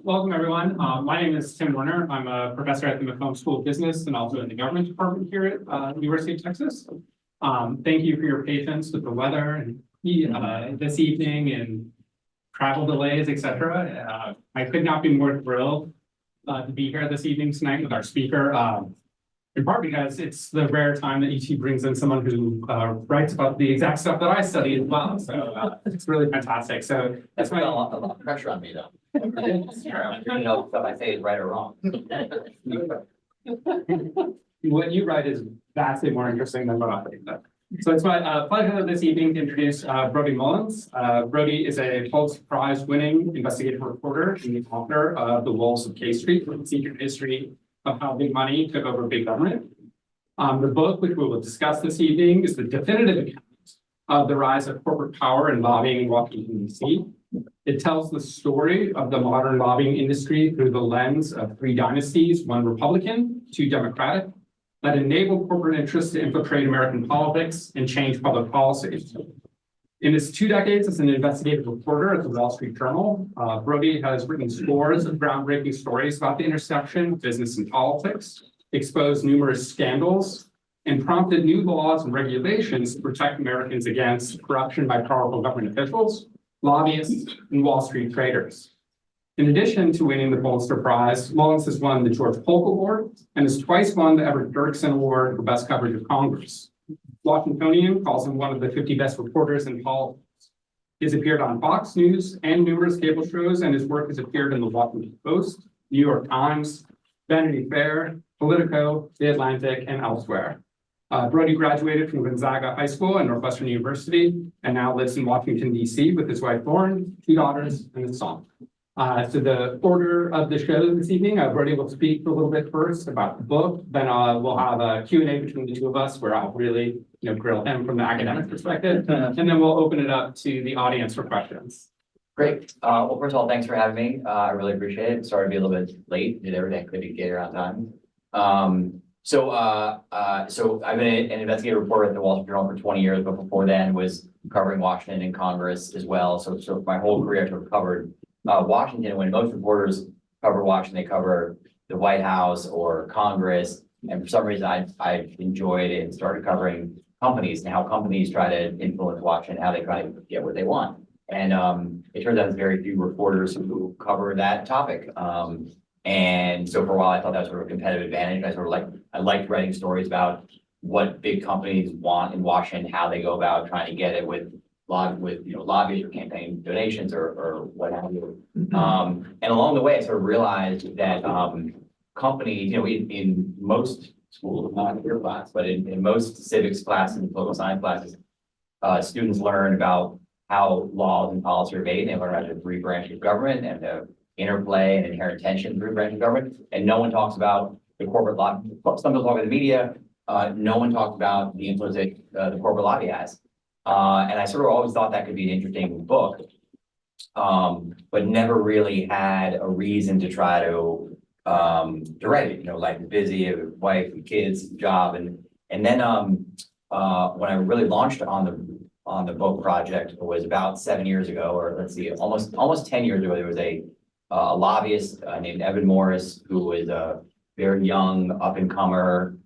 Welcome everyone. My name is Tim Werner. I'm a professor at the McCombs School of Business and also in the government department here at University of Texas. Thank you for your patience with the weather and this evening and travel delays, etc. I could not be more thrilled to be here this evening tonight with our speaker. In part because it's the rare time that UT brings in someone who writes about the exact stuff that I study as well. So it's really fantastic. So That's a lot of pressure on me, though. You know, stuff I say is right or wrong. What you write is vastly more interesting than what I think. So it's my pleasure this evening to introduce Brody Mullins. Brody is a Pulitzer Prize-winning investigative reporter and the author of The Wolves of K Street: The Secret History of How Big Money Took Over Big Government. The book, which we will discuss this evening, is the definitive account of the rise of corporate power and lobbying in Washington, D.C. It tells the story of the modern lobbying industry through the lens of three dynasties, one Republican, two Democratic, that enabled corporate interests to infiltrate American politics and change public policy. In his 2 decades as an investigative reporter at the Wall Street Journal, Brody has written scores of groundbreaking stories about the intersection of business and politics, exposed numerous scandals, and prompted new laws and regulations to protect Americans against corruption by powerful government officials, lobbyists, and Wall Street traders. In addition to winning the Pulitzer Prize, Mullins has won the George Polk Award and has twice won the Everett Dirksen Award for Best Coverage of Congress. Washingtonian calls him one of the 50 best reporters in politics. He has appeared on Fox News and numerous cable shows, and his work has appeared in the Washington Post, New York Times, Vanity Fair, Politico, The Atlantic, and elsewhere. Brody graduated from Gonzaga High School and Northwestern University, and now lives in Washington, D.C. with his wife Lauren, 2 daughters, and a son. So the order of the show this evening, Brody will speak a little bit first about the book. Then we'll have a Q&A between the two of us where I'll really grill him from the academic perspective. And then we'll open it up to the audience for questions. Great. Well, first of all, thanks for having me. I really appreciate it. Sorry to be a little bit late. Did everything I could to get here on time. So I've been an investigative reporter at the Wall Street Journal for 20 years, but before then was covering Washington and Congress as well. So my whole career I've sort of covered Washington. When most reporters cover Washington, they cover the White House or Congress. And for some reason, I enjoyed it and started covering companies and how companies try to influence Washington, how they try to get what they want. And it turns out there's very few reporters who cover that topic. And so for a while, I thought that was sort of a competitive advantage. I liked writing stories about what big companies want in Washington, how they go about trying to get it with lobbyists or campaign donations or what have you. And along the way, I sort of realized that companies, in most schools, not in your class, but in most civics classes and political science classes, students learn about how laws and policy are made. They learn about the 3 branches of government and the interplay and inherent tension in 3 branches of government. And no one talks about the corporate lobby. Some people talk in the media. No one talks about the influence that the corporate lobby has. And I sort of always thought that could be an interesting book, but never really had a reason to try to write it. Life is busy, a wife, and kids, job, and then when I really launched on the book project, it was about 7 years ago, or let's see, almost 10 years ago. There was a lobbyist named Evan Morris, who was a very young, up-and-comer,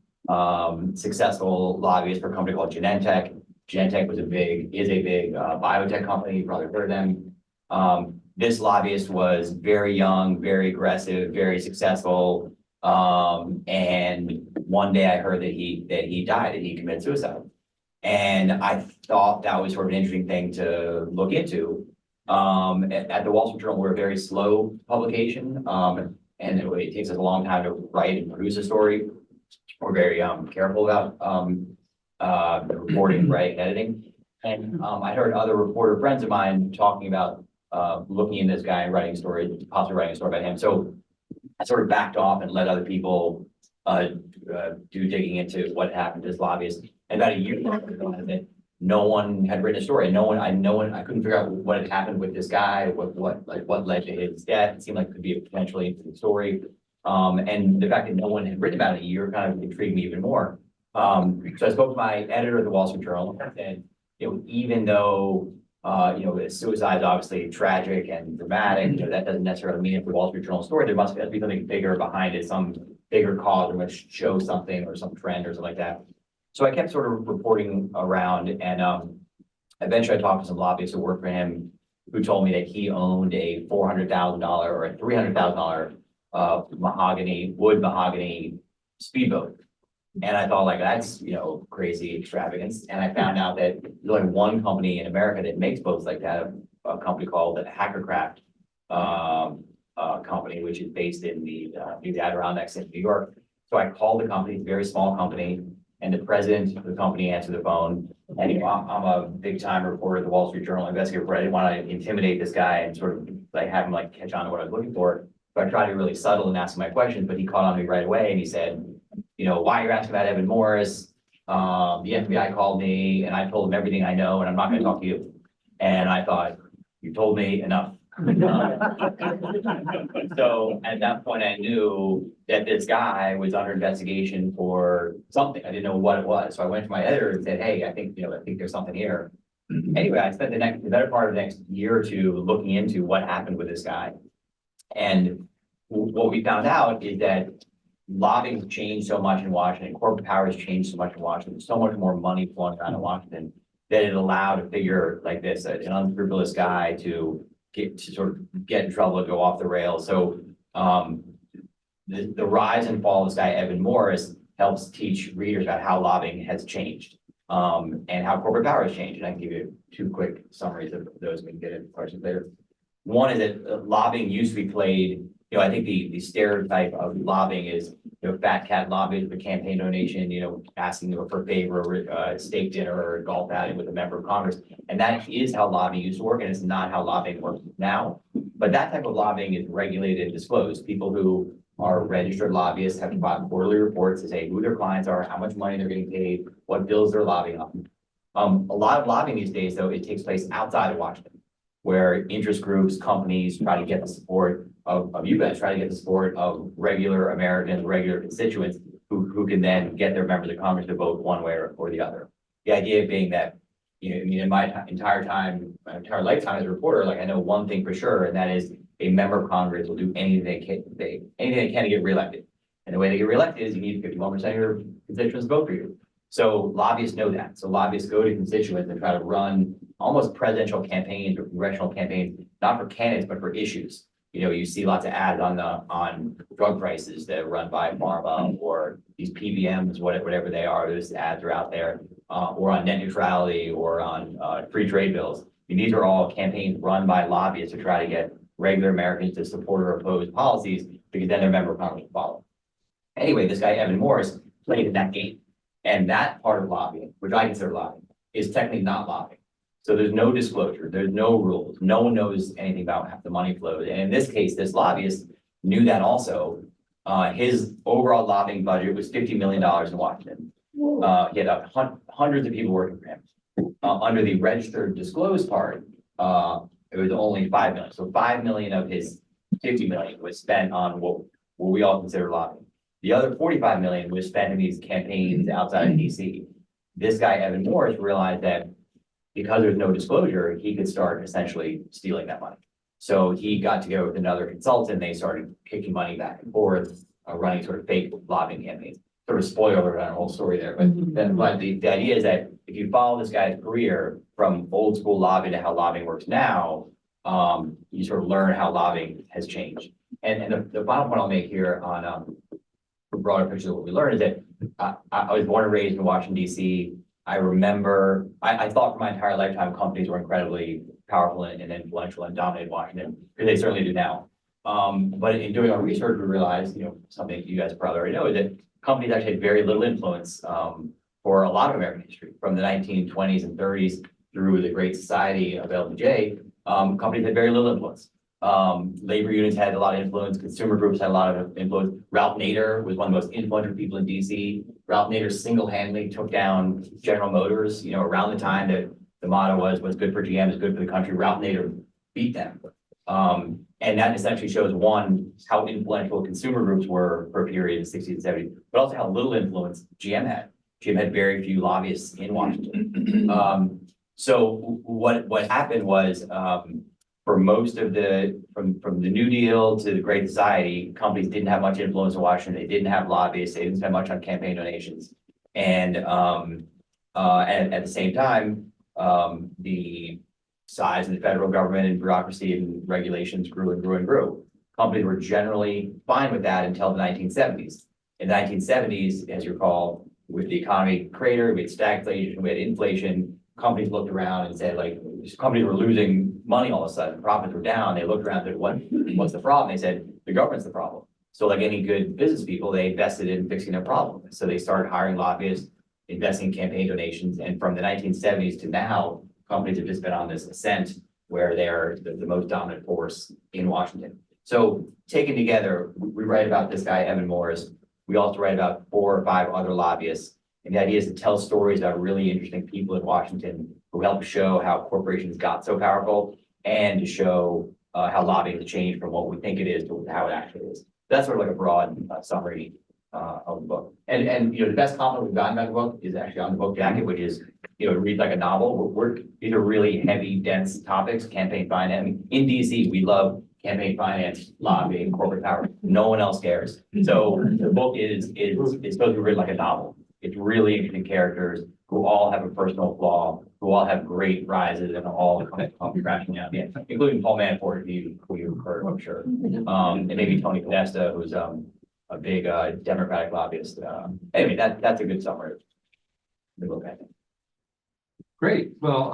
successful lobbyist for a company called Genentech. Genentech is a big biotech company. You probably heard of them. This lobbyist was very young, very aggressive, very successful. And one day I heard that he died, that he committed suicide. And I thought that was sort of an interesting thing to look into. At the Wall Street Journal, we're a very slow publication. And it takes us a long time to write and produce a story. We're very careful about the reporting, writing, editing. And I heard other reporter friends of mine talking about looking into this guy and writing stories, possibly writing a story about him. So I sort of backed off and let other people do digging into what happened to this lobbyist. And about a year ago, I realized that no one had written a story. I couldn't figure out what had happened with this guy, what led to his death. It seemed like it could be a potentially interesting story. And the fact that no one had written about it in a year kind of intrigued me even more. So I spoke to my editor of the Wall Street Journal and said, even though Suicide is obviously tragic and dramatic. That doesn't necessarily mean it's the Wall Street Journal story. There must be something bigger behind it, some bigger cause which shows something or some trend or something like that. So I kept sort of reporting around, and eventually I talked to some lobbyists who worked for him, who told me that he owned a $400,000 or a $300,000 wood mahogany speedboat. And I thought, like, that's, crazy extravagance. And I found out that there's only one company in America that makes boats like that, a company called the Hackercraft company, which is based in the Adirondacks in New York. So I called the company, it's a very small company, and the president of the company answered the phone. And I'm a big time reporter at the Wall Street Journal, investigative reporter. I didn't want to intimidate this guy and sort of like have him like catch on to what I was looking for. So I tried to be really subtle and ask him my questions, but he caught on to me right away and he said, why you're asking about Evan Morris? The FBI called me and I told him everything I know, and I'm not going to talk to you. And I thought, you told me enough. So at that point, I knew that this guy was under investigation for something. I didn't know what it was. So I went to my editor and said, hey, I think there's something here. Anyway, I spent the better part of the next year or two looking into what happened with this guy. And what we found out is that lobbying changed so much in Washington, corporate powers changed so much in Washington, so much more money flowing around in Washington, that it allowed a figure like this, an unscrupulous guy to sort of get in trouble and go off the rails. So the rise and fall of this guy, Evan Morris, helps teach readers about how lobbying has changed and how corporate power has changed. And I can give you two quick summaries of those. We can get into questions later. One is that lobbying used to be played, I think the stereotype of lobbying is, fat cat lobbying with a campaign donation, asking for a favor, a steak dinner or a golf outing with a member of Congress. And that is how lobbying used to work, and it's not how lobbying works now. But that type of lobbying is regulated and disclosed. People who are registered lobbyists have to file quarterly reports to say who their clients are, how much money they're getting paid, what bills they're lobbying on. A lot of lobbying these days, though, it takes place outside of Washington, where interest groups, companies try to get the support of you guys, try to get the support of regular Americans, regular constituents who can then get their members of Congress to vote one way or the other. The idea being that, in my entire lifetime as a reporter, like I know one thing for sure, and that is a member of Congress will do anything they can to get reelected. And the way they get reelected is you need 51% of your constituents to vote for you. So lobbyists know that. So lobbyists go to constituents and try to run almost presidential campaigns or congressional campaigns, not for candidates, but for issues. You see lots of ads on drug prices that are run by pharma or these PBMs, whatever they are. Those ads are out there, or on net neutrality or on free trade bills. These are all campaigns run by lobbyists to try to get regular Americans to support or oppose policies because then their member of Congress will follow. Anyway, this guy Evan Morris played in that game, and that part of lobbying, which I consider lobbying, is technically not lobbying. So there's no disclosure, there's no rules, no one knows anything about how the money flows. And in this case, this lobbyist knew that also. His overall lobbying budget was $50 million in Washington. He had hundreds of people working for him. Under the registered disclosed part, it was only $5 million. So $5 million of his $50 million was spent on what we all consider lobbying. The other $45 million was spent in these campaigns outside of DC. This guy, Evan Morris, realized that because there's no disclosure, he could start essentially stealing that money. So he got together with another consultant. They started kicking money back and forth, running sort of fake lobbying campaigns. Sort of spoiler on our whole story there. But the idea is that if you follow this guy's career from old school lobbying to how lobbying works now, you sort of learn how lobbying has changed. And the final point I'll make here on a broader picture of what we learned is that I was born and raised in Washington, D.C. I remember, I thought for my entire lifetime companies were incredibly powerful and influential and dominated Washington, because they certainly do now. But in doing our research, we realized, something you guys probably already know, is that companies actually had very little influence for a lot of American history, from the 1920s and 30s through the Great Society of LBJ. Companies had very little influence. Labor unions had a lot of influence. Consumer groups had a lot of influence. Ralph Nader was one of the most influential people in DC. Ralph Nader single-handedly took down General Motors, around the time that the motto was, what's good for GM is good for the country. Ralph Nader beat them. And that essentially shows, one, how influential consumer groups were for a period in the 60s and 70s, but also how little influence GM had. GM had very few lobbyists in Washington. So what happened was, for most of from the New Deal to the Great Society, companies didn't have much influence in Washington. They didn't have lobbyists. They didn't spend much on campaign donations. And at the same time, the size of the federal government and bureaucracy and regulations grew and grew and grew. Companies were generally fine with that until the 1970s. In the 1970s, as you recall, with the economy crater, we had stagflation, we had inflation. Companies looked around and said, like, companies were losing money all of a sudden. Profits were down. They looked around and said, what's the problem? They said, the government's the problem. So like any good business people, they invested in fixing their problem. So they started hiring lobbyists, investing in campaign donations. And from the 1970s to now, companies have just been on this ascent where they're the most dominant force in Washington. So taken together, we write about this guy, Evan Morris. We also write about 4 or 5 other lobbyists. And the idea is to tell stories about really interesting people in Washington who help show how corporations got so powerful and to show how lobbying has changed from what we think it is to how it actually is. That's sort of like a broad summary of the book. And you know, the best compliment we've gotten about the book is actually on the book jacket, which is, you know, read like a novel. These are really heavy, dense topics, campaign finance. I mean, in DC, we love campaign finance, lobbying, corporate power. No one else cares. So the book is supposed to be written like a novel. It's really interesting characters who all have a personal flaw, who all have great rises and all come crashing down the end, including Paul Manafort, who you've heard, I'm sure. And maybe Tony Podesta, who's a big Democratic lobbyist. Anyway, that's a good summary of the book, I think. Great. Well,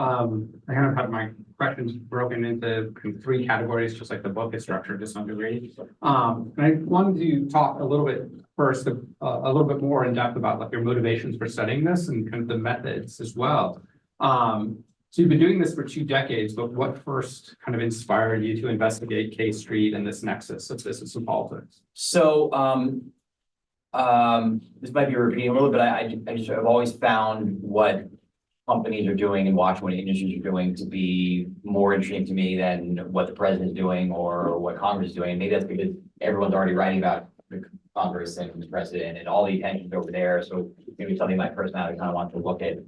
I kind of have my questions broken into 3 categories, just like the book is structured to some degree. And I wanted to talk a little bit first, a little bit more in depth about like your motivations for studying this and kind of the methods as well. So you've been doing this for 2 decades, but what first kind of inspired you to investigate K Street and this nexus of business and politics? So this might be repeating a little bit. I've always found what companies are doing and watching what industries are doing to be more interesting to me than what the president is doing or what Congress is doing. And maybe that's because everyone's already writing about the Congress and the president and all the attention's over there. So maybe something my personality kind of wants to look at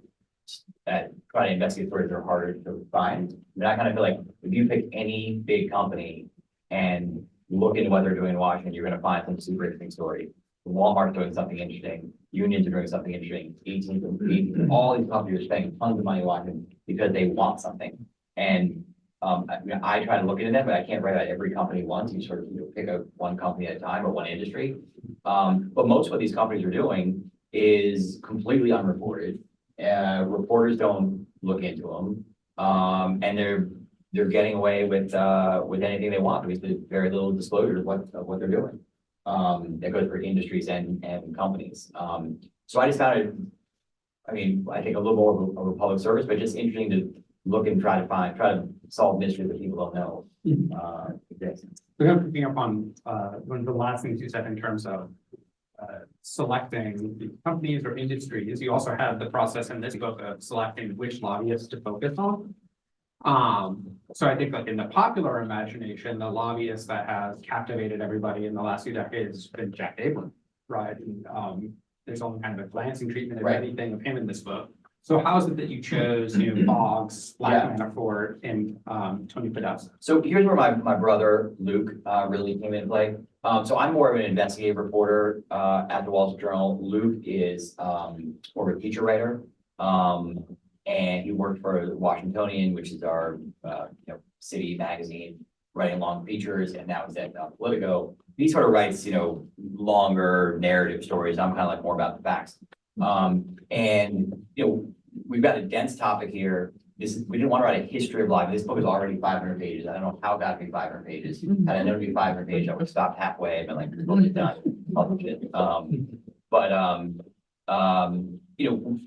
trying to investigate stories that are harder to find. And I kind of feel like if you pick any big company and look into what they're doing in Washington, you're going to find some super interesting story. Walmart's doing something interesting. Unions are doing something interesting. AT&T, all these companies are spending tons of money in Washington because they want something. And I try to look into them, but I can't write about every company once. You sort of pick up one company at a time or one industry. But most of what these companies are doing is completely unreported. Reporters don't look into them, and they're getting away with anything they want because there's very little disclosure of what they're doing. That goes for industries and companies. So I just found it, I mean, I think a little more of a public service, but just interesting to look and try to solve mysteries that people don't know. So kind of picking up on one of the last things you said in terms of selecting the companies or industries, you also have the process in this book of selecting which lobbyists to focus on. So I think like in the popular imagination, the lobbyist that has captivated everybody in the last 2 decades has been Jack Abrams, right? And there's only kind of a glancing treatment of anything of him in this book. So how is it that you chose, Boggs, Black Manafort, and Tony Podesta? So here's where my brother Luke really came into play. So I'm more of an investigative reporter at the Wall Street Journal. Luke is more of a feature writer. And he worked for the Washingtonian, which is our city magazine, writing long features, and now he's at Politico. He sort of writes, longer narrative stories. I'm kind of like more about the facts. And we've got a dense topic here. We didn't want to write a history of lobbying. This book is already 500 pages. I don't know how it got to be 500 pages. Had I known it would be 500 pages, I would have stopped halfway and been like, this book is done, publish it.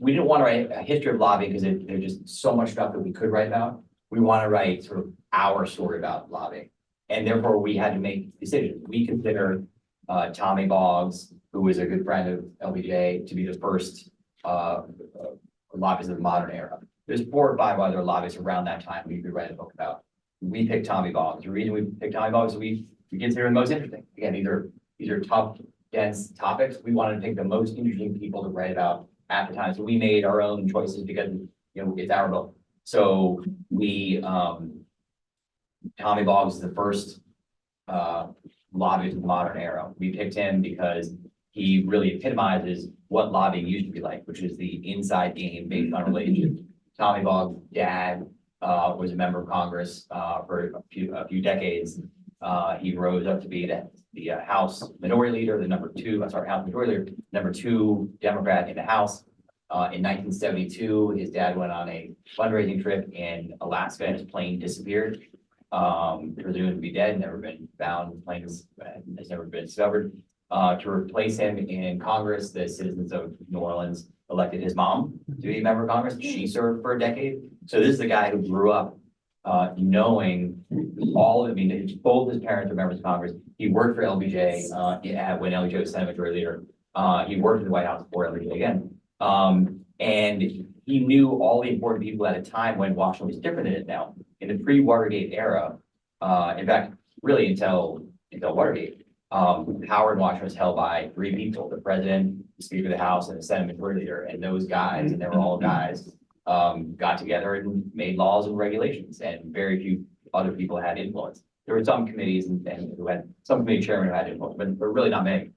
We didn't want to write a history of lobbying because there's just so much stuff that we could write about. We want to write sort of our story about lobbying. And therefore we had to make decisions. We consider Tommy Boggs, who was a good friend of LBJ, to be the first lobbyist of the modern era. There's 4 or 5 other lobbyists around that time we could write a book about. We picked Tommy Boggs. The reason we picked Tommy Boggs is we consider him the most interesting. Again, these are tough, dense topics. We wanted to pick the most interesting people to write about at the time. So we made our own choices because it's our book. So we, Tommy Boggs is the first lobbyist of the modern era. We picked him because he really epitomizes what lobbying used to be like, which is the inside game based on relationships. Tommy Boggs' dad was a member of Congress for a few decades. He rose up to be the House Minority Leader, House Majority Leader, number 2 Democrat in the House. In 1972, his dad went on a fundraising trip in Alaska and his plane disappeared. Presumed to be dead, never been found. The plane has never been discovered. To replace him in Congress, the citizens of New Orleans elected his mom to be a member of Congress. She served for a decade. So this is the guy who grew up knowing both his parents were members of Congress. He worked for LBJ when LBJ was Senate Majority Leader. He worked in the White House before LBJ again. And he knew all the important people at a time when Washington was different than it now. In the pre-Watergate era, in fact, really until Watergate, power in Washington was held by 3 people: the president, the Speaker of the House, and the Senate Majority Leader. And those guys, and they were all guys, got together and made laws and regulations, and very few other people had influence. There were some committees and who had some committee chairman who had influence, but really not many.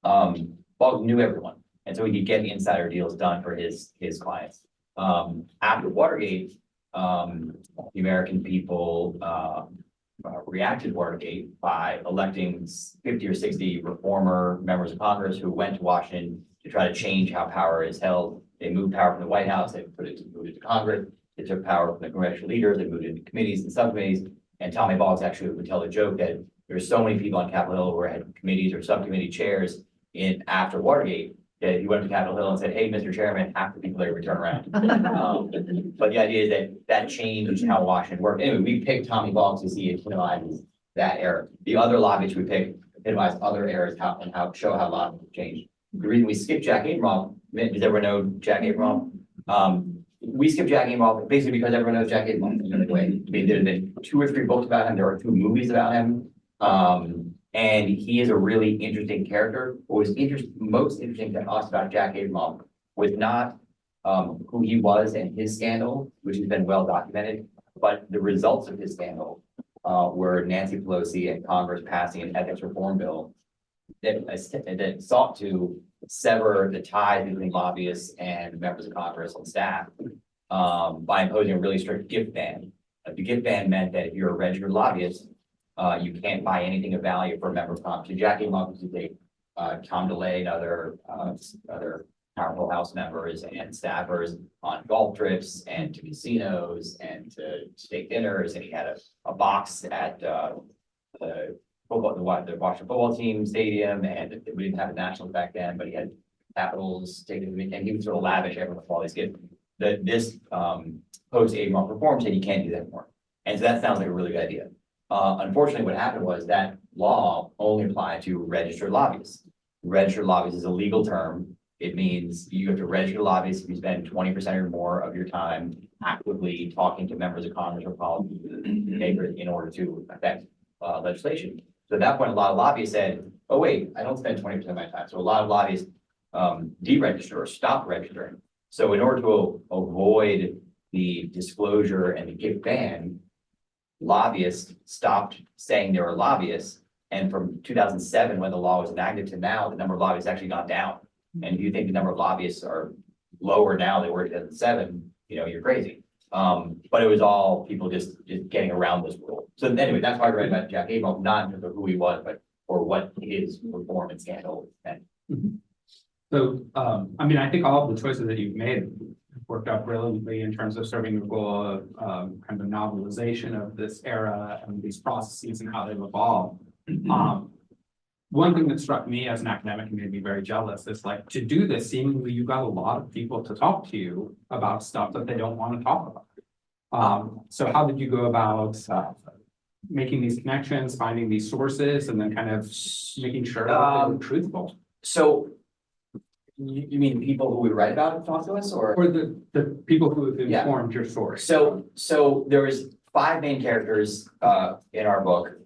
Boggs knew everyone, and so he could get insider deals done for his clients. After Watergate, the American people reacted to Watergate by electing 50 or 60 reformer members of Congress who went to Washington to try to change how power is held. They moved power from the White House, they moved it to Congress. They took power from the congressional leaders, they moved it into committees and subcommittees. And Tommy Boggs actually would tell the joke that there's so many people on Capitol Hill who had committees or subcommittee chairs after Watergate, that if you went to Capitol Hill and said, "Hey, Mr. Chairman," half the people there would turn around. But the idea is that changed how Washington worked. Anyway, we picked Tommy Boggs because he epitomizes that era. The other lobbyists we picked epitomize other eras and show how lobbying changed. The reason we skipped Jack Abramoff, does everyone know Jack Abramoff? We skipped Jack Abramoff basically because everyone knows Jack Abramoff in a way. I mean, there have been 2 or 3 books about him. There are 2 movies about him. And he is a really interesting character. What was most interesting to us about Jack Abramoff was not who he was and his scandal, which has been well documented, but the results of his scandal were Nancy Pelosi and Congress passing an ethics reform bill that sought to sever the ties between lobbyists and members of Congress and staff by imposing a really strict gift ban. The gift ban meant that if you're a registered lobbyist, you can't buy anything of value for a member of Congress. So Jack Abramoff used to take Tom DeLay and other powerful House members and staffers on golf trips and to casinos and to steak dinners. And he had a box at the Washington football team stadium, and we didn't have a national back then, but he had Capitals taken, and he would sort of lavish everyone with all these gifts. This post Abramoff reform said you can't do that anymore. And so that sounds like a really good idea. Unfortunately, what happened was that law only applied to registered lobbyists. Registered lobbyist is a legal term. It means you have to register lobbyists if you spend 20% or more of your time actively talking to members of Congress or policymakers in order to affect legislation. So at that point, a lot of lobbyists said, "Oh wait, I don't spend 20% of my time." So a lot of lobbyists deregister or stop registering. So in order to avoid the disclosure and the gift ban, lobbyists stopped saying they were lobbyists. And from 2007, when the law was enacted, to now, the number of lobbyists actually gone down. And if you think the number of lobbyists are lower now than they were in 2007, you're crazy. But it was all people just getting around this rule. So anyway, that's why I read about Jack Abramoff, not in terms of who he was, but or what his reform and scandal meant. So, I think all of the choices that you've made worked out brilliantly in terms of serving the goal of kind of a novelization of this era and these processes and how they've evolved. One thing that struck me as an academic and made me very jealous is like, to do this, seemingly you got a lot of people to talk to you about stuff that they don't want to talk about. So how did you go about making these connections, finding these sources, and then kind of making sure that they were truthful? So you mean people who we write about and talk to us, or the people who have informed your source? So there was 5 main characters in our book.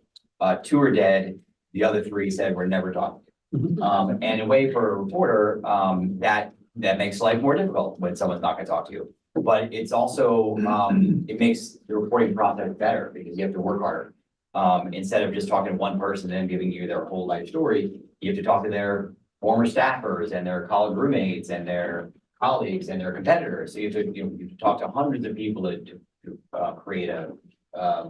2 are dead. The other 3 said we're never talking. And in a way, for a reporter, that makes life more difficult when someone's not going to talk to you. but it's also, it makes the reporting process better because you have to work harder. Instead of just talking to one person and giving you their whole life story, you have to talk to their former staffers and their college roommates and their colleagues and their competitors. So you have to, you have to talk to hundreds of people to create a, a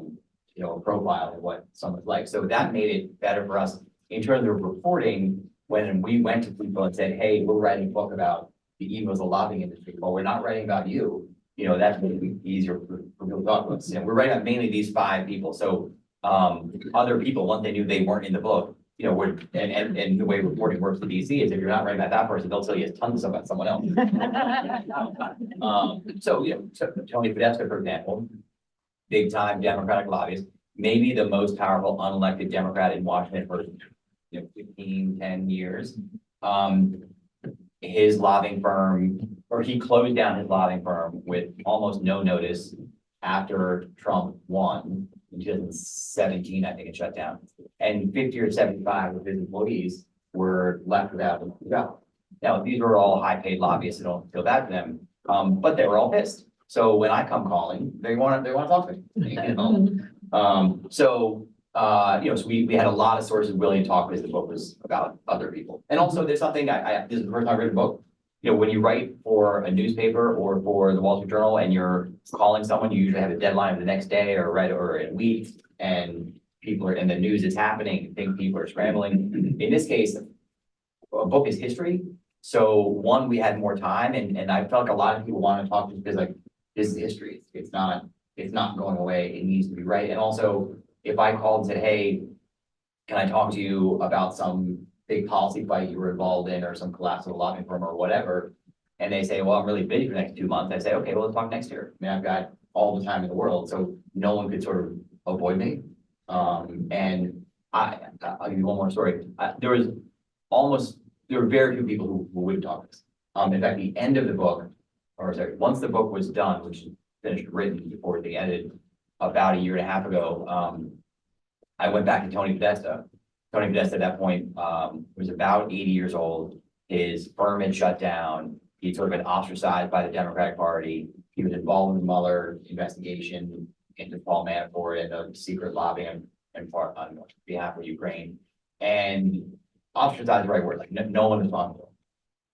profile of what someone's like. So that made it better for us in terms of reporting. When we went to people and said, hey, we're writing a book about the evils of the lobbying industry, well, we're not writing about you. That's going to be easier for people to talk about. We're writing about mainly these 5 people. So other people, once they knew they weren't in the book, would, and the way reporting works in DC is if you're not writing about that person, they'll tell you tons about someone else. So Tony Podesta, for example, big time Democratic lobbyist, maybe the most powerful unelected Democrat in Washington for 10 years. His lobbying firm, or he closed down his lobbying firm with almost no notice after Trump won. In 2017, I think it shut down, and 50 or 75 of his employees were left without a job. Now, these were all high-paid lobbyists. I don't feel bad for them, but they were all pissed. So when I come calling, they want to talk to me. So we had a lot of sources willing to talk because the book was about other people, and also there's something this is the first time I read a book. When you write for a newspaper or for the Wall Street Journal and you're calling someone, you usually have a deadline the next day or in a week, and people are, and the news is happening, I think people are scrambling. In this case, a book is history. So one, we had more time, and I felt like a lot of people want to talk to because this is history. It's not going away. It needs to be right. And also, if I called and said, hey, can I talk to you about some big policy fight you were involved in or some collapse of a lobbying firm or whatever, and they say, well, I'm really busy for the next 2 months, I say, okay, well, let's talk next year. I mean, I've got all the time in the world, so no one could sort of avoid me. And I'll give you one more story. There were very few people who wouldn't talk to us. In fact, the end of the book, once the book was done, which is finished written before they edited about 1.5 years ago, I went back to Tony Podesta. Tony Podesta at that point was about 80 years old. His firm had shut down. He'd sort of been ostracized by the Democratic Party. He was involved in the Mueller investigation into Paul Manafort and the secret lobbying on behalf of Ukraine. And ostracized is the right word, like no one responded to him.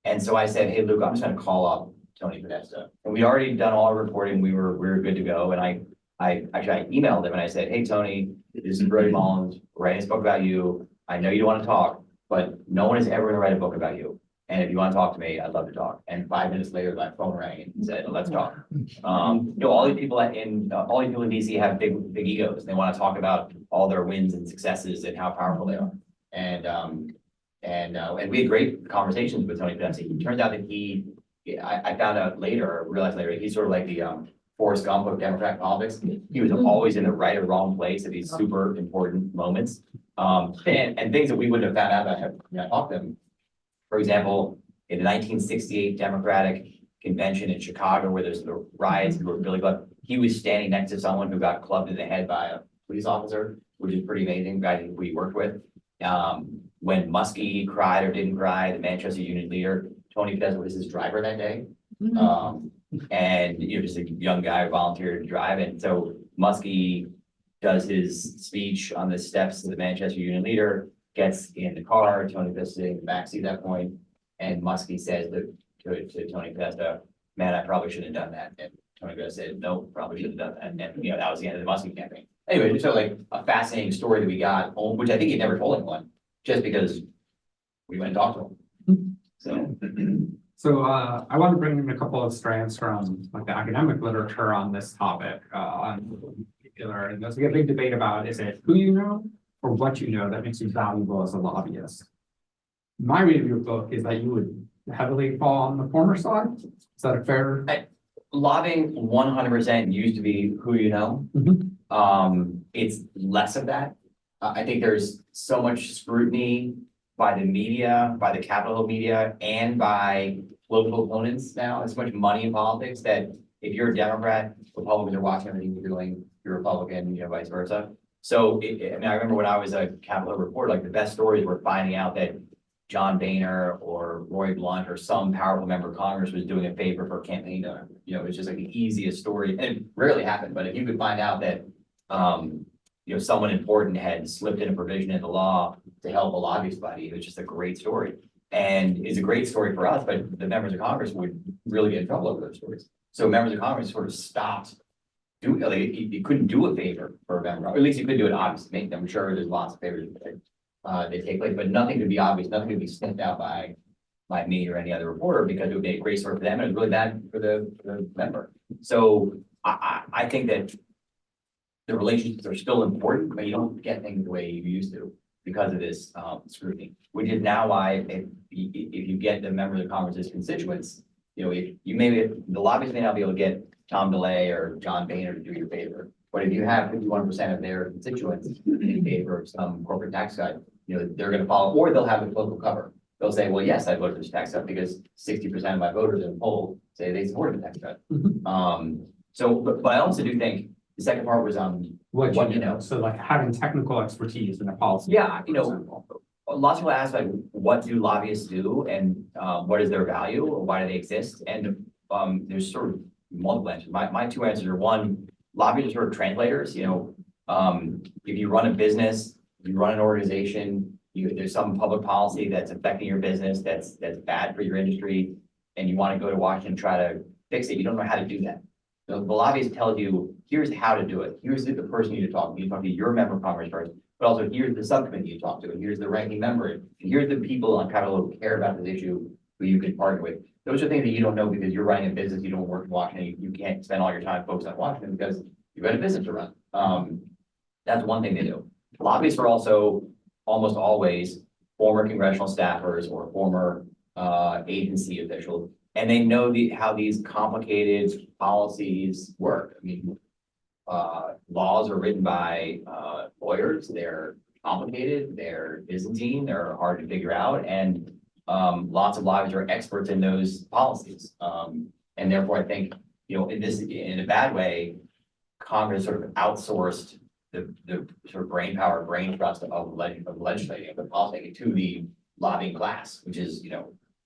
And so I said, hey, Luke, I'm just going to call up Tony Podesta. And we'd already done all our reporting. We were good to go. And I emailed him and I said, hey, Tony, this is Brody Mullins, writing this book about you. I know you don't want to talk, but no one is ever going to write a book about you. And if you want to talk to me, I'd love to talk. And 5 minutes later, my phone rang and said, let's talk. All these people in DC have big egos. They want to talk about all their wins and successes and how powerful they are. And we had great conversations with Tony Podesta. It turns out that I found out later, realized later, he's sort of like the Forrest Gump of Democratic politics. He was always in the right or wrong place at these super important moments. And things that we wouldn't have found out about had I talked to him. For example, in the 1968 Democratic convention in Chicago, where there's the riots who were really good, he was standing next to someone who got clubbed in the head by a police officer, which is pretty amazing, guy we worked with. When Muskie cried or didn't cry, the Manchester Union leader, Tony Podesta was his driver that day. And just a young guy who volunteered to drive. And so Muskie does his speech on the steps of the Manchester Union leader, gets in the car, Tony Podesta sitting in the backseat at that point, and Muskie says to Tony Podesta, man, I probably shouldn't have done that. And Tony Podesta said, no, probably shouldn't have done that. And that was the end of the Muskie campaign. Anyway, so like a fascinating story that we got, which I think he never told anyone, just because we went and talked to him. So I want to bring in a couple of strands from like the academic literature on this topic in particular. And there's a big debate about, is it who you know or what you know that makes you valuable as a lobbyist? My read of your book is that you would heavily fall on the former side. Is that a fair? Lobbying 100% used to be who you know. It's less of that. I think there's so much scrutiny by the media, by the Capitol Hill media, and by political opponents now. There's so much money in politics that if you're a Democrat, Republicans are watching everything you're doing. If you're a Republican, vice versa. So I remember when I was a Capitol Hill reporter, like the best stories were finding out that John Boehner or Roy Blunt or some powerful member of Congress was doing a favor for a campaign donor. It's just like the easiest story, and it rarely happened, but if you could find out that, someone important had slipped in a provision in the law to help a lobbyist buddy, it was just a great story. And it's a great story for us, but the members of Congress would really get in trouble over those stories. So members of Congress sort of stopped doing, like, you couldn't do a favor for a member, or at least you could do it obviously. I'm sure there's lots of favors they take place, but nothing could be obvious, nothing could be sniffed out by me or any other reporter, because it would be a great story for them and it was really bad for the member. So I think that the relationships are still important, but you don't get things the way you used to because of this scrutiny, which is now why if you get the members of Congress's constituents, if you maybe, the lobbyists may not be able to get Tom DeLay or John Boehner to do your favor, but if you have 51% of their constituents in favor of some corporate tax cut, they're going to follow, or they'll have a political cover. They'll say, well, yes, I voted for this tax cut because 60% of my voters in the poll say they supported the tax cut. But I also do think the second part was what you know. So like having technical expertise in a policy. Yeah, lots of people ask like, what do lobbyists do, and what is their value, or why do they exist? And there's sort of multiple answers. My two answers are: one, lobbyists are sort of translators. If you run a business, you run an organization, there's some public policy that's affecting your business that's bad for your industry, and you want to go to Washington and try to fix it. You don't know how to do that. The lobbyist tells you, here's how to do it. Here's the person you need to talk to. You talk to your member of Congress first, but also here's the subcommittee you talk to, and here's the ranking member, and here's the people on Capitol who care about this issue who you can partner with. Those are things that you don't know because you're running a business. You don't work in Washington. You can't spend all your time focused on Washington because you've got a business to run. That's one thing they do. Lobbyists are also almost always former congressional staffers or former agency officials, and they know how these complicated policies work. I mean, laws are written by lawyers. They're complicated. They're Byzantine. They're hard to figure out, and lots of lobbyists are experts in those policies. And therefore, I think in a bad way, Congress sort of outsourced the sort of brain power, brain trust of legislating, of policymaking to the lobbying class, which is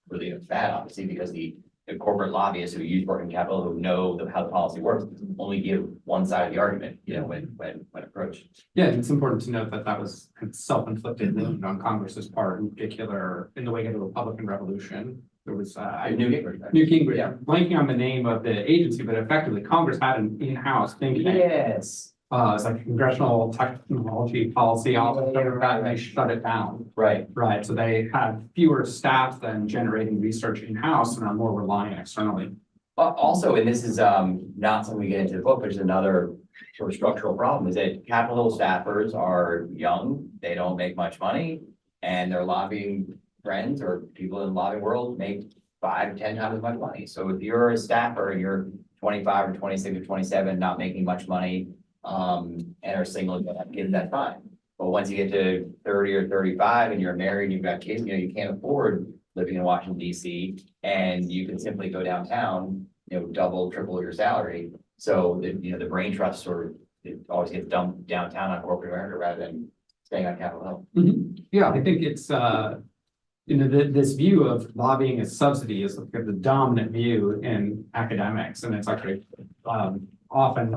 really bad, obviously, because the corporate lobbyists who use working capital, who know how the policy works, only give one side of the argument, when approached. Yeah, and it's important to note that that was self-inflicted wound on Congress's part, in particular, in the wake of the Republican Revolution. There was Newt Gingrich. Newt Gingrich, yeah, blanking on the name of the agency, but effectively Congress had an in-house think tank. Yes. It's like Congressional Technology Policy Office, and they shut it down. Right. Right, so they had fewer staff than generating research in-house and are more reliant externally. Also, and this is not something we get into the book, but it's another sort of structural problem, is that Capitol Hill staffers are young, they don't make much money, and their lobbying friends or people in the lobbying world make 5 to 10 times as much money. So if you're a staffer and you're 25 or 26 or 27, not making much money, and are single and have kids, that's fine. But once you get to 30 or 35 and you're married and you've got kids, you can't afford living in Washington, DC, and you can simply go downtown, double, triple your salary. So the brain trust sort of, it always gets dumped downtown on corporate America rather than staying on Capitol Hill. Mm-hmm. Yeah, I think it's this view of lobbying as subsidy is the dominant view in academics, and it's actually often,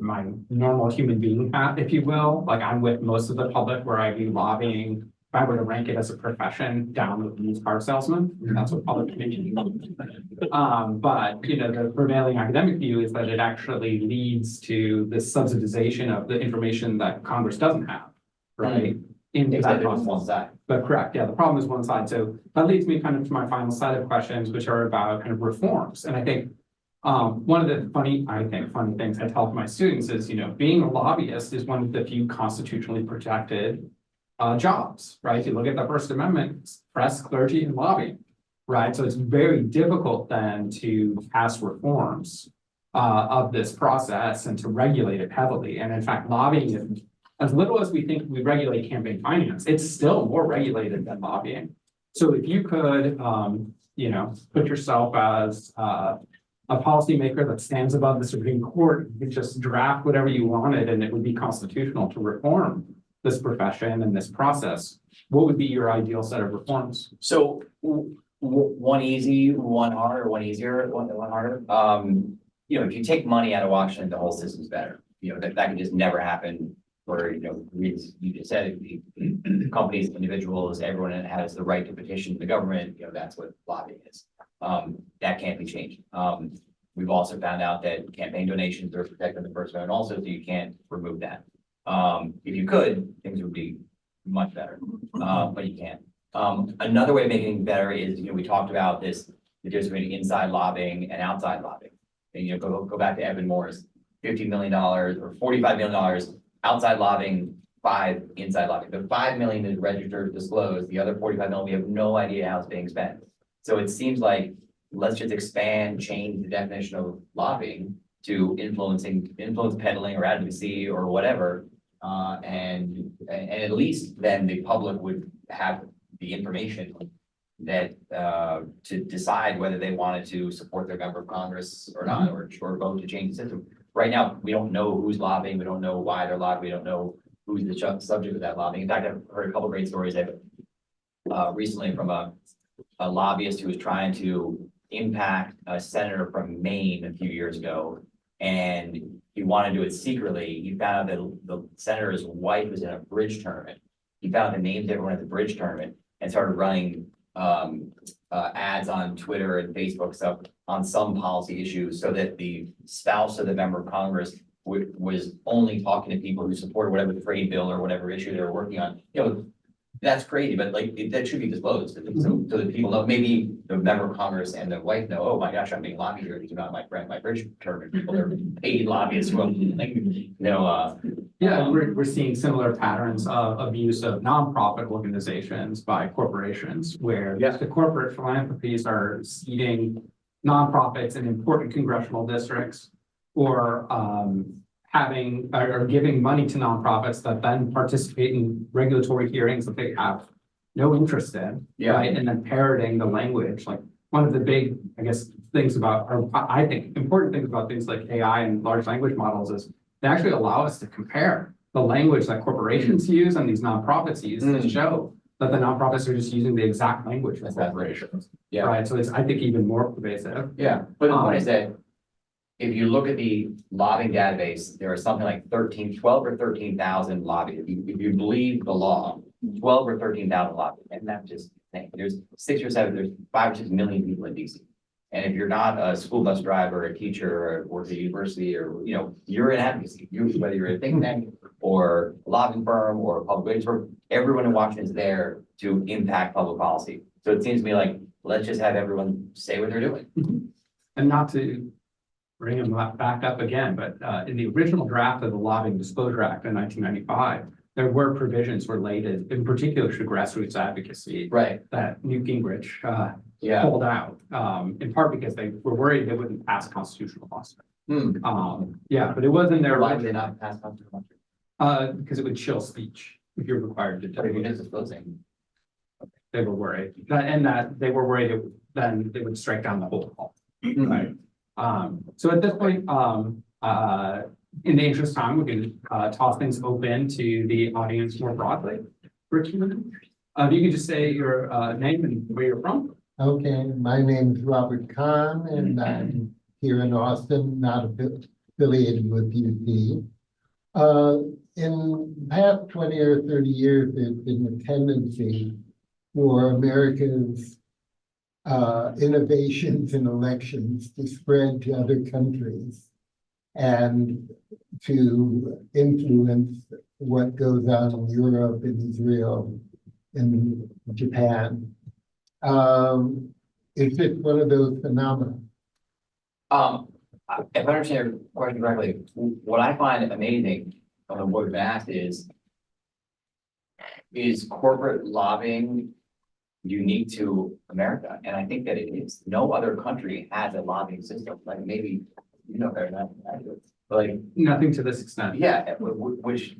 my normal human being hat, if you will, like I'm with most of the public where I view lobbying, if I were to rank it as a profession, down with used car salesman, that's what public opinion is. But the prevailing academic view is that it actually leads to the subsidization of the information that Congress doesn't have, right? Into that process. One side. But correct, yeah, the problem is one side. So that leads me kind of to my final set of questions, which are about kind of reforms. And I think one of the funny things I tell my students is, being a lobbyist is one of the few constitutionally protected jobs, right? You look at the First Amendment, press, clergy, and lobbying, right? So it's very difficult then to pass reforms of this process and to regulate it heavily. And in fact, lobbying is, as little as we think we regulate campaign finance, it's still more regulated than lobbying. So if you could, put yourself as a policymaker that stands above the Supreme Court, you could just draft whatever you wanted and it would be constitutional to reform this profession and this process, what would be your ideal set of reforms? So one easy, one hard, or one easier, one harder. If you take money out of Washington, the whole system's better. That could just never happen. Where, you just said, companies, individuals, everyone has the right to petition the government, that's what lobbying is. That can't be changed. We've also found out that campaign donations are protected in the First Amendment also, so you can't remove that. If you could, things would be much better, but you can't. Another way of making it better is, we talked about this, the difference between inside lobbying and outside lobbying. And, go back to Evan Moore's $50 million or $45 million outside lobbying, 5 inside lobbying. The 5 million is registered, disclosed. The other 45 million, we have no idea how it's being spent. So it seems like let's just change the definition of lobbying to influence peddling or advocacy or whatever. And at least then the public would have the information that to decide whether they wanted to support their member of Congress or not, or vote to change the system. Right now, we don't know who's lobbying. We don't know why they're lobbying. We don't know who's the subject of that lobbying. In fact, I've heard a couple of great stories recently from a lobbyist who was trying to impact a senator from Maine a few years ago, and he wanted to do it secretly. He found out that the senator's wife was in a bridge tournament. He found the names of everyone at the bridge tournament and started running ads on Twitter and Facebook stuff on some policy issues, so that the spouse of the member of Congress was only talking to people who supported whatever the trade bill or whatever issue they were working on. That's crazy, but that should be disclosed, so that people know. Maybe the member of Congress and the wife know, oh my gosh, I'm being lobbied here. These are not my friend, my bridge tournament people. They're paid lobbyists from, Yeah, we're seeing similar patterns of abuse of nonprofit organizations by corporations, where the corporate philanthropies are seeding nonprofits in important congressional districts, or giving money to nonprofits that then participate in regulatory hearings that they have no interest in, right? And then parroting the language. Like, one of the big, things about, or I think important things about things like AI and large language models is they actually allow us to compare the language that corporations use and these nonprofits use to show that the nonprofits are just using the exact language of corporations. Right. So it's, I think, even more pervasive. Yeah, but the point is that if you look at the lobbying database, there are something like 12 or 13,000 lobbyists. If you believe the law, 12 or 13,000 lobbyists, and that's just insane. There's 5 or 6 million people in DC. And if you're not a school bus driver, a teacher, or work at a university, or you're in advocacy, whether you're a think tank or a lobbying firm or a public relations firm, everyone in Washington is there to impact public policy. So it seems to me like, let's just have everyone say what they're doing. And not to bring them back up again, but in the original draft of the Lobbying Disclosure Act in 1995, there were provisions related, in particular, to grassroots advocacy, right, that Newt Gingrich pulled out, in part because they were worried they wouldn't pass constitutional muster. But it was in there. Why did they not pass constitutional muster? Because it would chill speech if you're required to do it. Disclosing. They were worried, that they were worried then they would strike down the whole law. Right. So at this point, in the interest of time, we can toss things open to the audience more broadly. If you could just say your name and where you're from. Okay, my name is Robert Kahn, and I'm here in Austin, not affiliated with UP. In the past 20 or 30 years, there's been a tendency for America's innovations in elections to spread to other countries and to influence what goes on in Europe, in Israel, in Japan. It's just one of those phenomena. If I understand your question correctly, what I find amazing on what we've been asked is corporate lobbying unique to America? And I think that it is. No other country has a lobbying system. Like, maybe better than I do, but like nothing to this extent. Yeah, which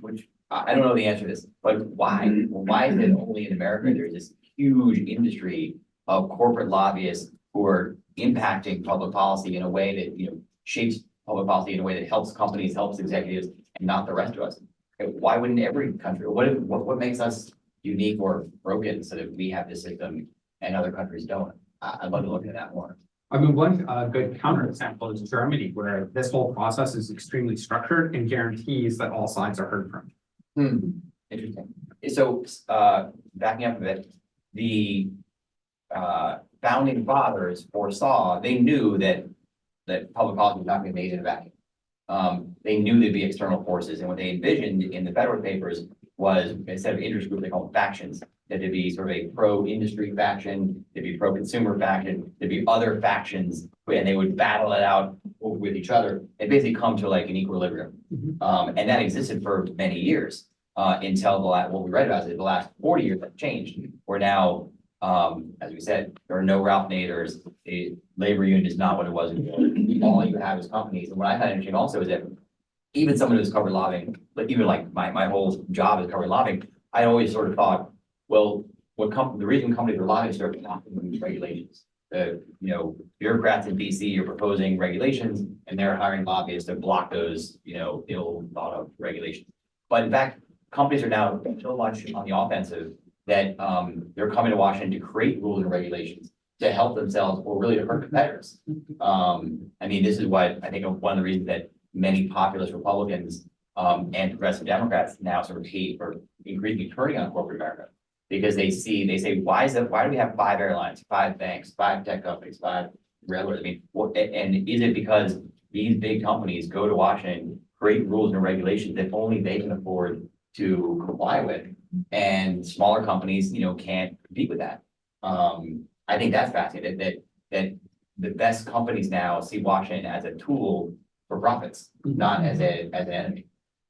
I don't know the answer to this, but why? Why is it only in America there's this huge industry of corporate lobbyists who are impacting public policy in a way that shapes public policy in a way that helps companies, helps executives, and not the rest of us? why wouldn't every country, what makes us unique or broken so that we have this system and other countries don't? I'd love to look at that more. I mean, one good counterexample is Germany, where this whole process is extremely structured and guarantees that all sides are heard from. Interesting. So, backing up a bit, the founding fathers foresaw, they knew that public policy was not going to be made in a vacuum. They knew there'd be external forces, and what they envisioned in the Federal Papers was, instead of interest groups, they called them factions. That there'd be sort of a pro-industry faction, there'd be pro-consumer faction, there'd be other factions, and they would battle it out with each other and basically come to like an equilibrium. And that existed for many years until what we read about is the last 40 years have changed. We're now, as we said, there are no Ralph Naders. The labor union is not what it was before. All you have is companies. And what I find interesting also is that even someone who's covered lobbying, like even like my whole job is covered lobbying, I always sort of thought, well, the reason companies are lobbying is they're adopting these regulations. Bureaucrats in DC are proposing regulations and they're hiring lobbyists to block those, ill thought of regulations. But in fact, companies are now so much on the offensive that they're coming to Washington to create rules and regulations to help themselves or really to hurt competitors. This is what I think one of the reasons that many populist Republicans and progressive Democrats now sort of hate or increasingly turning on corporate America. Because they say, why do we have 5 airlines, 5 banks, 5 tech companies, 5 railroads? And is it because these big companies go to Washington, create rules and regulations that only they can afford to comply with, and smaller companies, can't compete with that? I think that's fascinating. That the best companies now see Washington as a tool for profits, not as an enemy.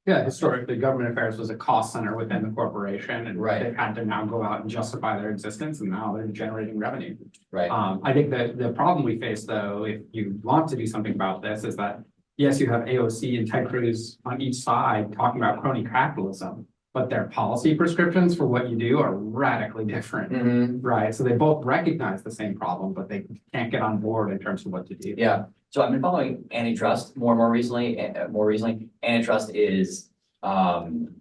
Yeah, historically, government affairs was a cost center within the corporation, and Right. they've had to now go out and justify their existence, and now they're generating revenue. Right. I think that the problem we face, though, if you want to do something about this, is that yes, you have AOC and Ted Cruz on each side talking about crony capitalism, but their policy prescriptions for what you do are radically different, right? So they both recognize the same problem, but they can't get on board in terms of what to do. Yeah. So I've been following antitrust more and more recently. Antitrust is, the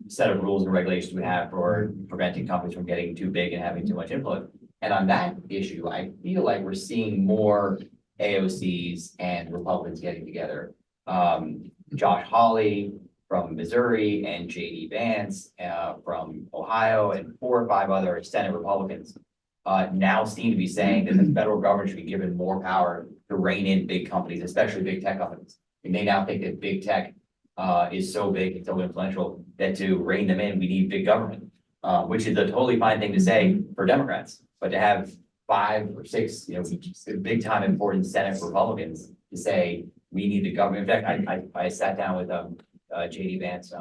set of rules and regulations we have for preventing companies from getting too big and having too much influence. And on that issue, I feel like we're seeing more AOCs and Republicans getting together. Josh Hawley from Missouri and JD Vance from Ohio and 4 or 5 other Senate Republicans now seem to be saying that the federal government should be given more power to rein in big companies, especially big tech companies. And they now think that big tech is so big and so influential that to rein them in, we need big government, which is a totally fine thing to say for Democrats. But to have 5 or 6, big time important Senate Republicans to say we need the government. In fact, I sat down with JD Vance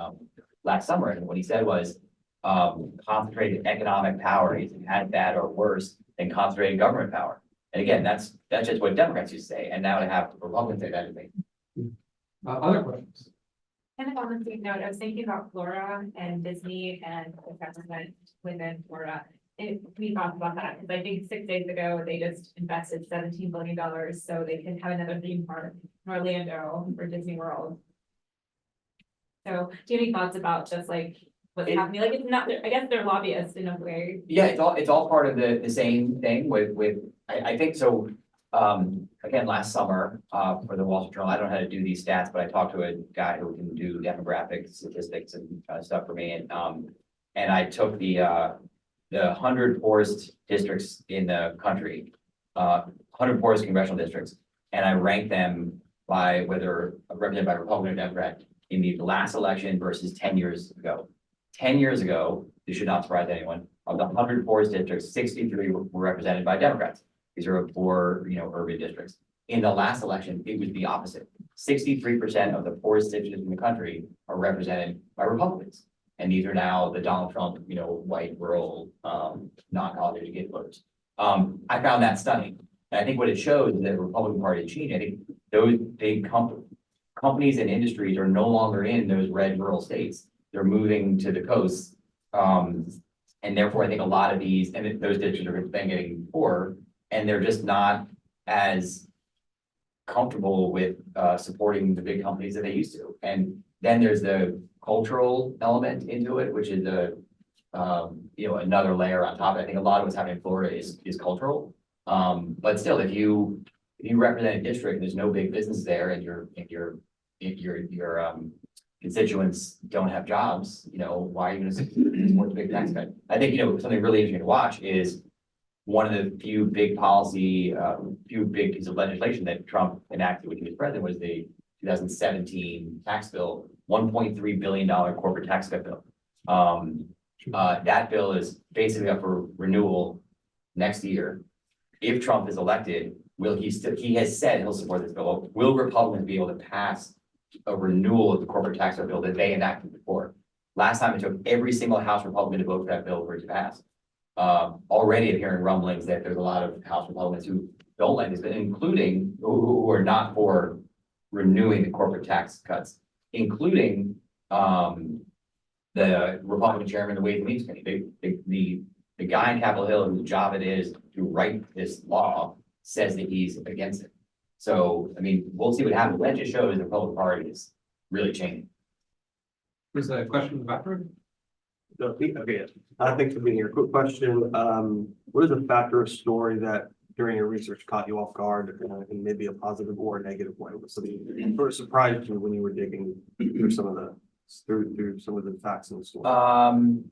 last summer, and what he said was, concentrated economic power is as bad or worse than concentrated government power. And again, that's just what Democrats used to say. And now to have Republicans say that is me. Other questions? Kind of on the same note, I was thinking about Florida and Disney and the government within Florida. We talked about that because I think 6 days ago, they just invested $17 billion so they can have another theme park in Orlando for Disney World. So do you have any thoughts about just like what's happening? Like it's not, I guess they're lobbyists in a way. Yeah, it's all part of the same thing with I think so. Again, last summer, for the Wall Street Journal, I don't know how to do these stats, but I talked to a guy who can do demographic statistics and stuff for me. And I took the 100 poorest districts in the country, 100 poorest congressional districts, and I ranked them by whether represented by Republican or Democrat in the last election versus 10 years ago. 10 years ago, this should not surprise anyone, of the 100 poorest districts, 63 were represented by Democrats. These are poor, urban districts. In the last election, it was the opposite. 63% of the poorest districts in the country are represented by Republicans. And these are now the Donald Trump, white, rural, non-college educated voters. I found that stunning. And I think what it shows is that the Republican Party is changing. I think those big companies and industries are no longer in those red rural states. They're moving to the coast. And therefore, I think a lot of these, and those districts are then getting poorer, and they're just not as comfortable with supporting the big companies that they used to. And Then there's the cultural element into it, which is another layer on top. I think a lot of what's happening in Florida is cultural. But still, if you represent a district and there's no big business there and your constituents don't have jobs, why are you gonna support the big tax cut? I think, something really interesting to watch is one of the few big pieces of legislation that Trump enacted when he was president was the 2017 tax bill, $1.3 billion corporate tax cut bill. That bill is basically up for renewal next year. If Trump is elected, he has said he'll support this bill. Will Republicans be able to pass a renewal of the corporate tax cut bill that they enacted before? Last time it took every single House Republican to vote for that bill for it to pass. Already I'm hearing rumblings that there's a lot of House Republicans who don't like this, but including who are not for renewing the corporate tax cuts, including the Republican chairman of the Ways and Means Committee. The guy in Capitol Hill whose job it is to write this law says that he's against it. So, we'll see what happens. That just shows the Republican Party is really changing. There's a question in the bathroom. Okay, thanks for being here. Quick question. What is a fact or a story that during your research caught you off guard in maybe a positive or a negative way? Was something sort of surprised you when you were digging through some of the facts in the story?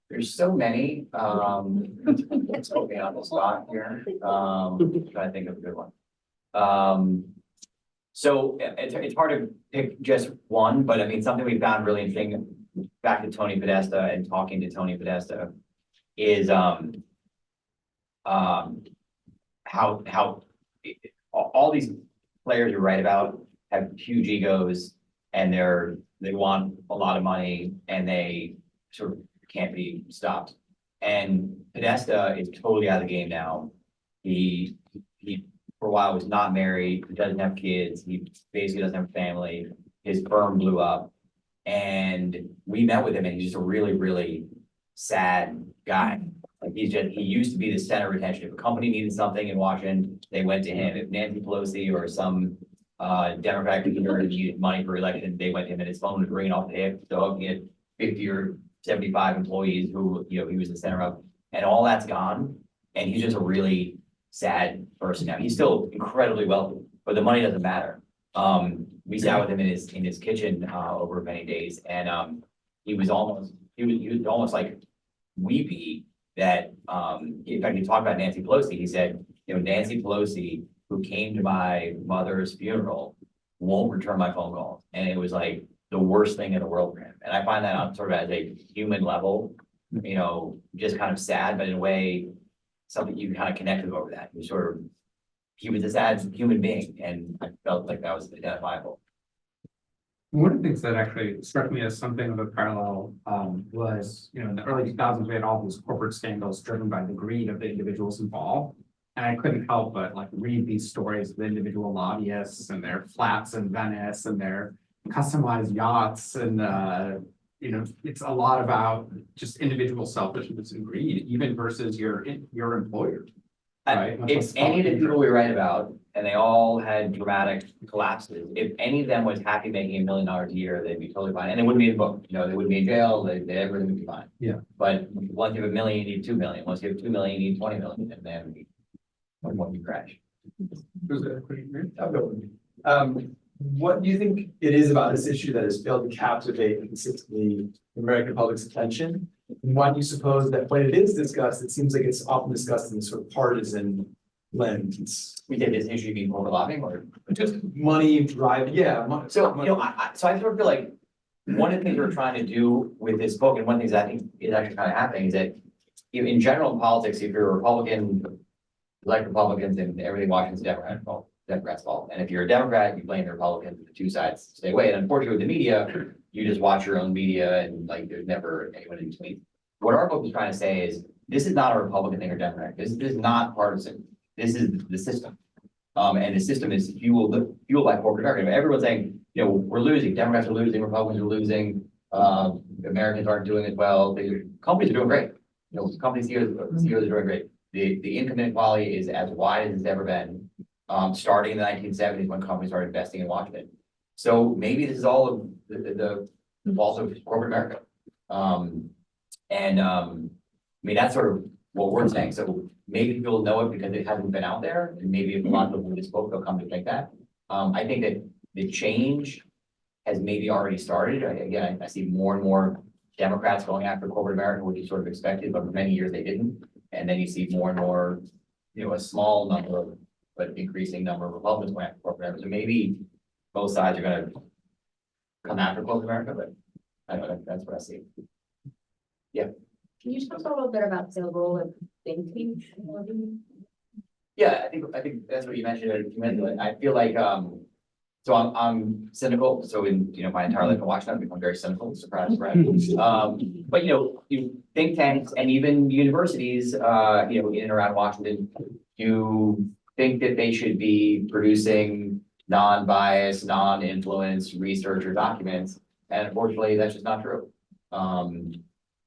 There's so many. It's put me on the spot here. Trying to think of a good one. So it's hard to pick just one, but something we found really interesting back to Tony Podesta and talking to Tony Podesta is how all these players you write about have huge egos and they want a lot of money and they sort of can't be stopped. And Podesta is totally out of the game now. He for a while was not married, he doesn't have kids, he basically doesn't have a family. His firm blew up. And we met with him and he's just a really, really sad guy. Like he used to be the center of attention. If a company needed something in Washington, they went to him. If Nancy Pelosi or some Democratic leader needed money for election, they went to him and his phone was ringing off the hook. So he had 50 or 75 employees who, he was the center of, and all that's gone. And he's just a really sad person now. He's still incredibly wealthy, but the money doesn't matter. We sat with him in his kitchen over many days, and he was almost like weepy that in fact he talked about Nancy Pelosi. He said, Nancy Pelosi, who came to my mother's funeral, won't return my phone calls, and it was like the worst thing in the world for him. And I find that on sort of as a human level, just kind of sad, but in a way something you kind of connect with over that. He was a sad human being, and I felt like that was identifiable. One of the things that actually struck me as something of a parallel was, in the early 2000s, we had all these corporate scandals driven by the greed of the individuals involved. And I couldn't help but read these stories of the individual lobbyists and their flats in Venice and their customized yachts. And, it's a lot about just individual selfishness and greed, even versus your employer. Right? If any of the people we write about, and they all had dramatic collapses, if any of them was happy making $1 million a year, they'd be totally fine. And they wouldn't be in the book, they wouldn't be in jail, everything would be fine. Yeah. But once you have $1 million, you need $2 million. Once you have $2 million, you need $20 million, and then you crash. There's a question here. I'll go with you. What do you think it is about this issue that has failed to captivate consistently the American public's attention? And why do you suppose that when it is discussed, it seems like it's often discussed in sort of partisan lens? We did this issue being corporate lobbying, or Just money drive, yeah. so I sort of feel like one of the things we're trying to do with this book, and one of the things I think is actually kind of happening, is that in general in politics, if you're a Republican, you like Republicans, and everything Washington's Democrats' fault. And if you're a Democrat, you blame the Republicans, the two sides stay away. And unfortunately with the media, you just watch your own media and there's never anyone in between. What our book is trying to say is, this is not a Republican thing or Democrat. This is not partisan. This is the system. And the system is fueled by corporate America. Everyone's saying, we're losing, Democrats are losing, Republicans are losing, Americans aren't doing as well. Companies are doing great. Companies, CEOs are doing great. The income inequality is as wide as it's ever been, starting in the 1970s when companies started investing in Washington. So maybe this is all of the walls of corporate America. I mean, that's sort of what we're saying. So maybe people know it because it hasn't been out there, and maybe if a lot of people just spoke, they'll come to think that. I think that the change has maybe already started. Again, I see more and more Democrats going after corporate America, which you sort of expected, but for many years they didn't. And then you see more and more, a small number, but increasing number of Republicans going after corporate America. So maybe both sides are gonna come after corporate America, but I don't know, that's what I see. Can you talk a little bit about the role of think tanks? Yeah, I think that's what you mentioned. I feel like, so I'm cynical. So in, my entire life in Washington, I've become very cynical, surprise, right? But you think tanks and even universities, in and around Washington, you think that they should be producing non-biased, non-influenced research or documents. And unfortunately, that's just not true.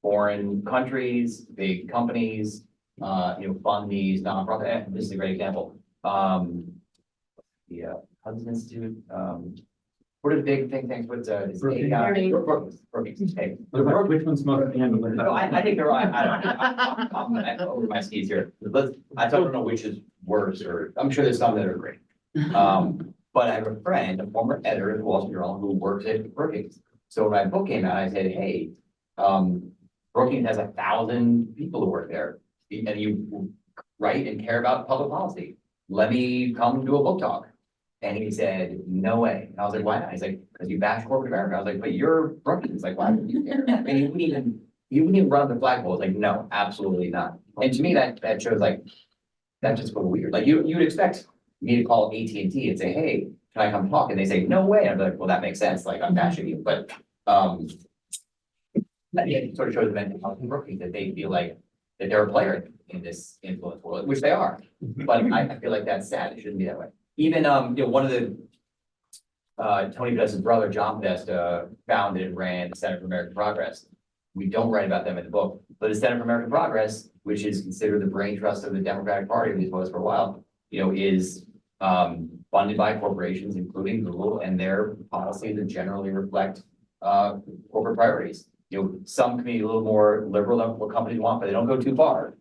Foreign countries, big companies, fund these nonprofit. This is a great example. The Hudson Institute. What are the big think tanks? What's Brookings. Brookings. Hey. Which one's most handled? No, I think they're right. I'm over my skis here. I don't know which is worse, or I'm sure there's some that are great. But I have a friend, a former editor at the Wall Street Journal, who works at Brookings. So when my book came out, I said, hey, Brookings has 1,000 people who work there, and you write and care about public policy. Let me come do a book talk. And he said, no way. And I was like, why not? He's like, because you bash corporate America. I was like, but you're Brookings. Like, why would you care? And he wouldn't even run the flagpole. Like, no, absolutely not. And to me, that shows like, that's just sort of weird. Like you would expect me to call AT&T and say, hey, can I come talk? And they say, no way. I'm like, well, that makes sense. Like, I'm bashing you. But it sort of shows the mentality of Brookings that they feel like that they're a player in this influence world, which they are. But I feel like that's sad. It shouldn't be that way. Even one of the Tony Podesta's brother, John Podesta, founded and ran the Center for American Progress. We don't write about them in the book, but the Center for American Progress, which is considered the brain trust of the Democratic Party, at least was for a while, is funded by corporations, including Google, and their policies that generally reflect corporate priorities. Some can be a little more liberal than what companies want, but they don't go too far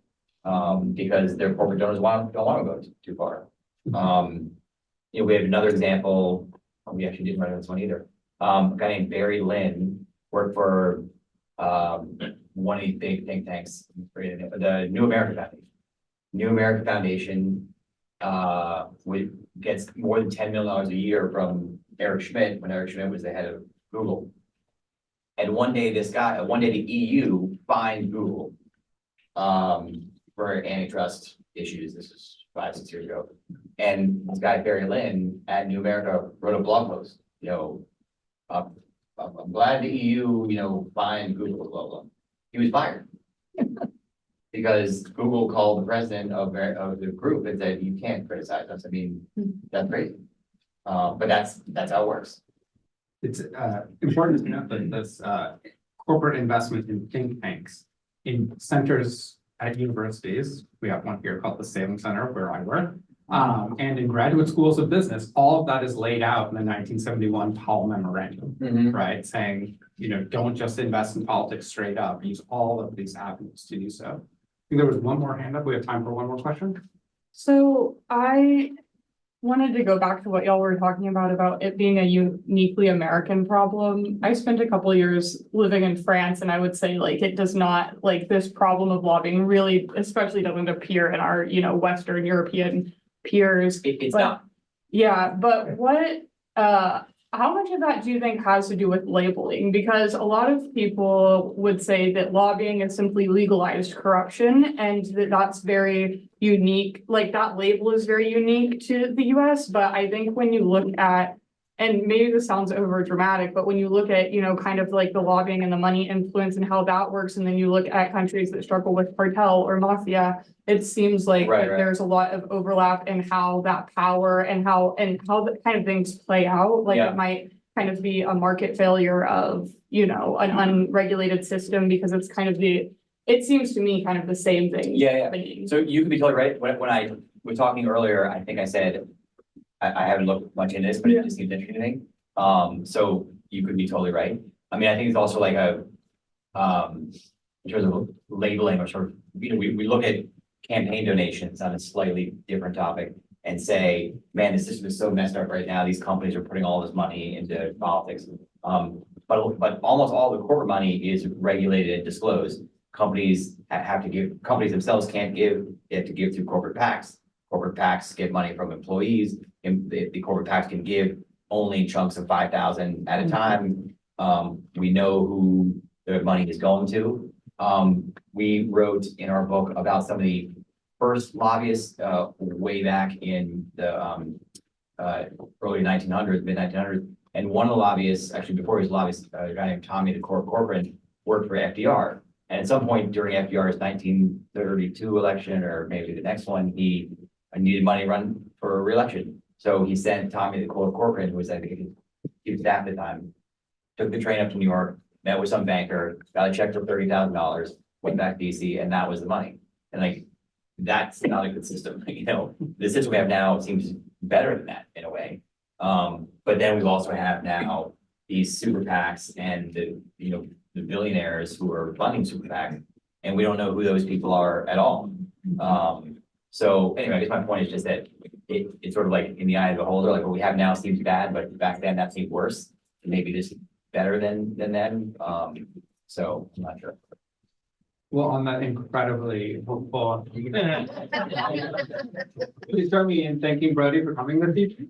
because their corporate donors don't want to go too far. We have another example. We actually didn't write on this one either. A guy named Barry Lynn worked for one of these big think tanks, the New America Foundation. New America Foundation gets more than $10 million a year from Eric Schmidt when Eric Schmidt was the head of Google. And one day the EU fined Google for antitrust issues. This is 5-6 years ago. And this guy, Barry Lynn at New America, wrote a blog post, I'm glad the EU, fined Google, blah, blah. He was fired. Because Google called the president of the group and said, you can't criticize us. I mean, that's crazy. But that's how it works. It's important to note that this corporate investment in think tanks in centers at universities. We have one here called the Salem Center where I work. And in graduate schools of business, all of that is laid out in the 1971 Powell Memorandum, right? Saying, don't just invest in politics straight up, use all of these avenues to do so. I think there was one more hand up. We have time for one more question. So I wanted to go back to what y'all were talking about it being a uniquely American problem. I spent a couple of years living in France, and I would say it does not, this problem of lobbying really, especially doesn't appear in our, Western European peers. It's not. Yeah, but how much of that do you think has to do with labeling? Because a lot of people would say that lobbying is simply legalized corruption, and that's very unique. That label is very unique to the US. But I think when you look at, and maybe this sounds over dramatic, but when you look at, kind of the lobbying and the money influence and how that works, and then you look at countries that struggle with cartel or mafia, it seems like there's a lot of overlap in how that power and how the kind of things play out. It might kind of be a market failure of, an unregulated system, because it's kind of it seems to me kind of the same thing. Yeah. So you could be totally right. When I was talking earlier, I think I said, I haven't looked much into this, but it just seems interesting to me. So you could be totally right. I mean, I think it's also like in terms of labeling or sort of, we look at campaign donations on a slightly different topic and say, man, the system is so messed up right now. These companies are putting all this money into politics. But almost all the corporate money is regulated and disclosed. Companies have to give, companies themselves can't give, they have to give through corporate PACs. Corporate PACs get money from employees, and the corporate PACs can give only chunks of 5,000 at a time. We know who the money is going to. We wrote in our book about some of the first lobbyists way back in the early 1900s, mid 1900s. And one of the lobbyists, actually before he was a lobbyist, a guy named Tommy the Corcoran, worked for FDR. And at some point during FDR's 1932 election, or maybe the next one, he needed money run for re-election. So he sent Tommy the Corcoran, who was, I think, he was staff at the time, took the train up to New York, met with some banker, got a check for $30,000, went back to DC, and that was the money. And like, that's not a good system. You know, the system we have now seems better than that in a way. But then we also have now these super PACs and the billionaires who are funding super PACs, and we don't know who those people are at all. So anyway, I guess my point is just that it's sort of like in the eye of the beholder, like what we have now seems bad, but back then that seemed worse. Maybe this is better than then. So I'm not sure. Well, on that incredibly hopeful. Please join me in thanking Brody for coming this evening.